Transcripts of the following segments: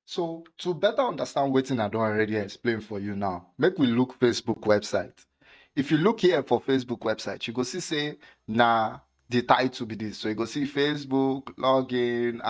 So to better understand wetin I don already explain for you now, make we look Facebook website. If you look here for Facebook website, you go see say na the title be this. So you go see Facebook login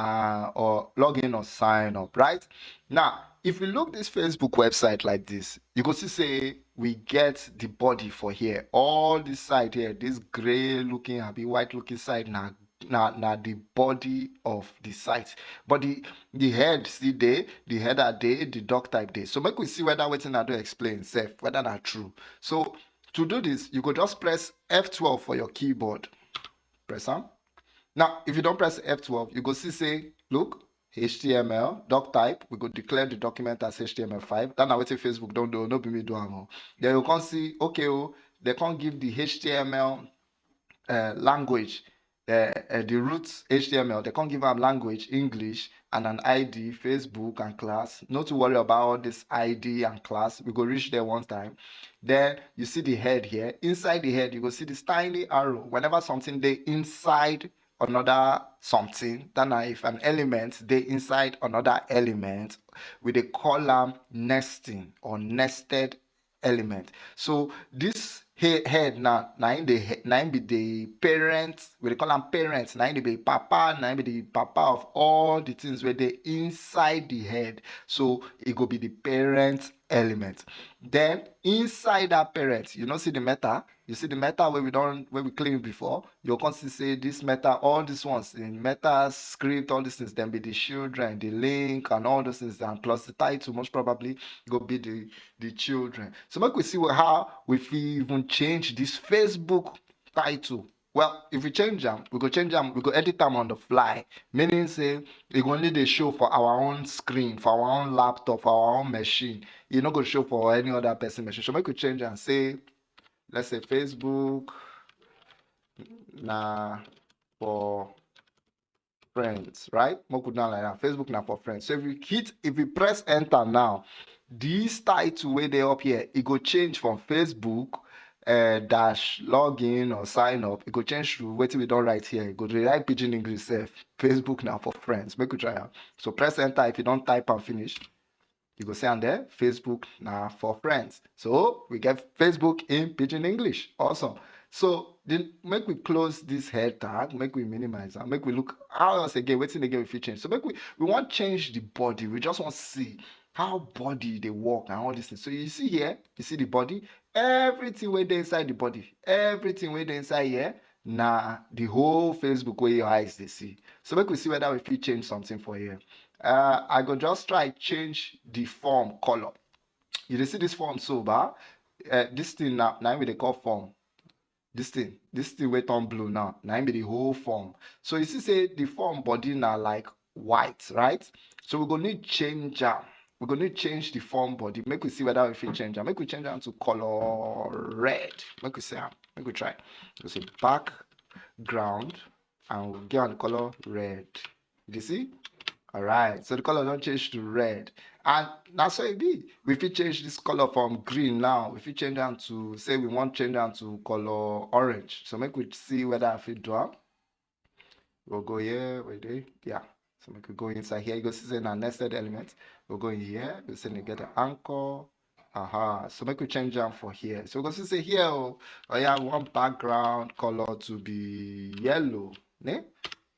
or login or sign up, right? Now, if you look this Facebook website like this, you go see say we get the body for here. All this side here, this gray looking, happy white looking side na the body of the site. But the head still dey, the header dey, the doc type dey. So make we see whether wetin I don explain sef, whether na true. So to do this, you go just press F12 for your keyboard. Press am. Now, if you don't press F12, you go see say, look, HTML, doc type, we go declare the document as HTML5. That na wetin Facebook don do, no be me do am o. Then you can see, okay, they can't give the HTML language, the root HTML, they can't give them language, English, and an ID, Facebook, and class. Not to worry about all this ID and class. We go reach there one time. Then you see the head here. Inside the head, you go see this tiny arrow. Whenever something they inside another something, then if an element they inside another element, we they call them nesting or nested element. So this head now, na be the parents, we dey call am parents, na be the papa, na be the papa of all the things where they inside the head. So it go be the parent element. Then inside that parent, you know see the meta, you see the meta where we clean before, you can see say this meta, all these ones in meta script, all these things, then be the children, the link, and all those things, and plus the title most probably go be the children. So make we see how we fit even change this Facebook title. Well, if we change them, we go edit them on the fly. Meaning say it go only dey show for our own screen, for our own laptop, for our own machine. It not go show for any other person machine. So make we change and say, let's say Facebook na for friends, right? Make we do like that. Facebook na for friends. So if we press enter now, this title way they up here, it go change from Facebook dash login or sign up. It go change to what we don't write here. It go write Pidgin English self. Facebook now for friends. Make we try out. So press enter if you don't type and finish. You go see on there, Facebook now for friends. So we get Facebook in Pidgin English. Awesome. So then make we close this head tag, make we minimize and make we look how else again, waiting again if we change. So make we want change the body. We just want to see how body they work and all these things. So you see here, you see the body, everything where they inside the body, everything where they inside here, now the whole Facebook where your eyes they see. So make we see whether we fit change something for here. I go just try change the form color. You dey see this form so ba? This thing now we dey call form. This thing wey turn blue now, na be the whole form. So you see say the form body now like white, right? So we go need change am. We go need change the form body. Make we see whether we fit change am. Make we change am to color red. Make we see am. Make we try. We say background and we'll get on the color red. You see? All right, so the color don't change to red. And that's how it be. We fit change this color from green now. We fit change down to, say we want change down to color orange. So make we see whether I fit do am. We'll go here, wait there. Yeah. So make we go inside here. You go see say na nested element. We'll go in here. We say we get an anchor. Aha. So make we change them for here. So we go see say here, oh yeah, we want background color to be yellow. Ne?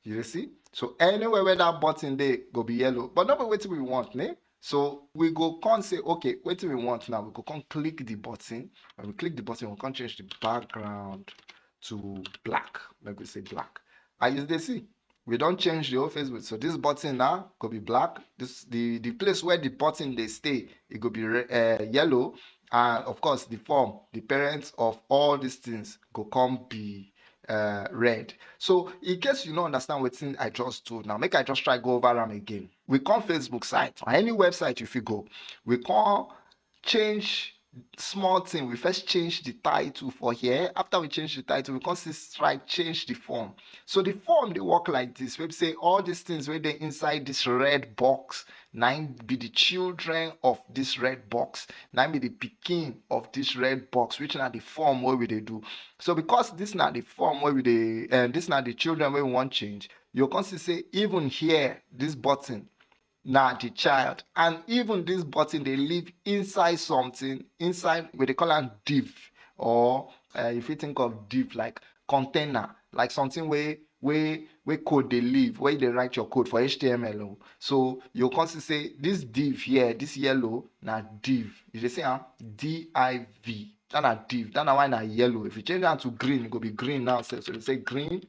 You see? So anywhere where that button there go be yellow, but not what we want, ne? So we go come say, okay, what do we want now? We go come click the button. When we click the button, we can change the background to black. Like we say black. As they see, we don't change the whole Facebook. So this button now could be black. This the place where the button they stay, it could be yellow. And of course, the form, the parents of all these things go come be red. So in case you don't understand what I just told now, make I just try go over them again. We come Facebook site or any website if you go, we can change small thing. We first change the title for here. After we change the title, we can see try change the form. So the form they work like this. We say all these things where they inside this red box. 9 be the children of this red box. 9 be the picking of this red box, which are the form where we they do. So because this not the form where we they and this not the children where we want change, you can see say even here this button na the child. And even this button they live inside something, inside what they call a div, or if you think of div like container, like something where code they live, where they write your code for HTML. So you can say this div here, this yellow na div. You just say div. That na div. That na why na yellow. If you change that to green, it will be green now. So you say green.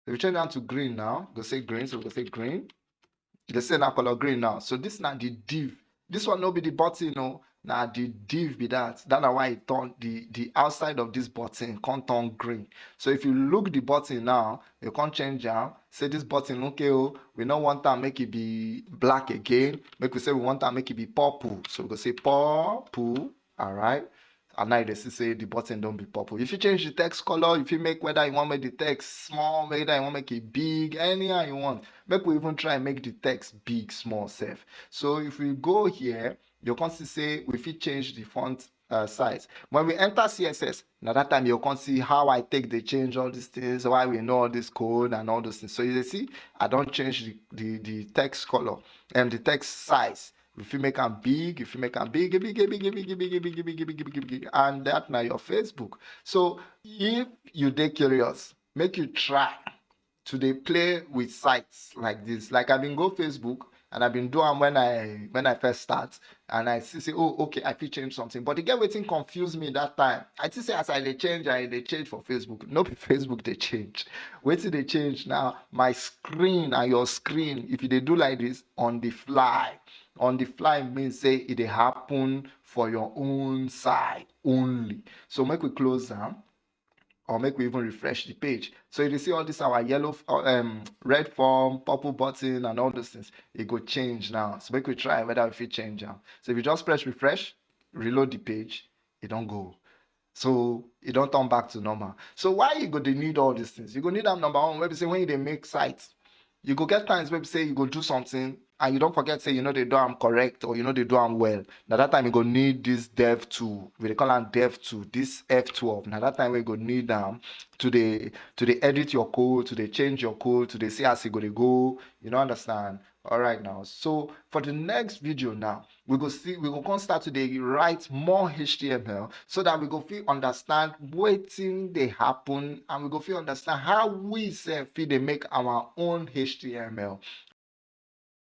If you change that to green now, go say green. So we go say green. They say na color green now. So this na the div. This one no be the button, no. Now the div be that. That's why it turn the outside of this button can't turn green. So if you look the button now, you can't change am. Say this button, okay, oh, we don't want to make it be black again. Make we say we want to make it be purple. So we go say purple. All right. And now they say the button don't be purple. If you change the text color, if you make whether you want make the text small, whether you want make it big, anyhow you want. Make we even try and make the text big, small, safe. So if we go here, you can see say we fit change the font size. When we enter CSS, now that time you can see how I take the change all these things, why we know all this code and all those things. So you see, I don't change the text color and the text size. If you make them big, if you make them big, and that now your Facebook. So if you dey curious, make you try to dey play with sites like this. Like I've been go Facebook and I've been doing when I first start, and I see oh okay I fit change something, but the get wetin confuse me that time. I think say as I dey change for Facebook. No be Facebook they change. Wetin they change now? My screen and your screen. If you dey do like this on the fly. On the fly means say it dey happen for your own side only. So make we close am, or make we even refresh the page. So you see all this our yellow, red form, purple button, and all those things. It go change now. So make we try whether if it change now. So if you just press refresh, reload the page, it don't go. So it don't turn back to normal. So why you go dey need all these things? You go need them number one. Maybe say when you dey make sites, you go get times maybe say you go do something and you don't forget say they do am correct, or they do am well. Now that time you go need this dev tool. We dey call am dev tool, this F12. Now that time we go need them to the edit your code, to the change your code, to the see as you go. You understand? All right now. So for the next video now, we go come start to write more HTML so that we go fit understand wetin dey happen, and we go fit understand how we fit dey make our own HTML.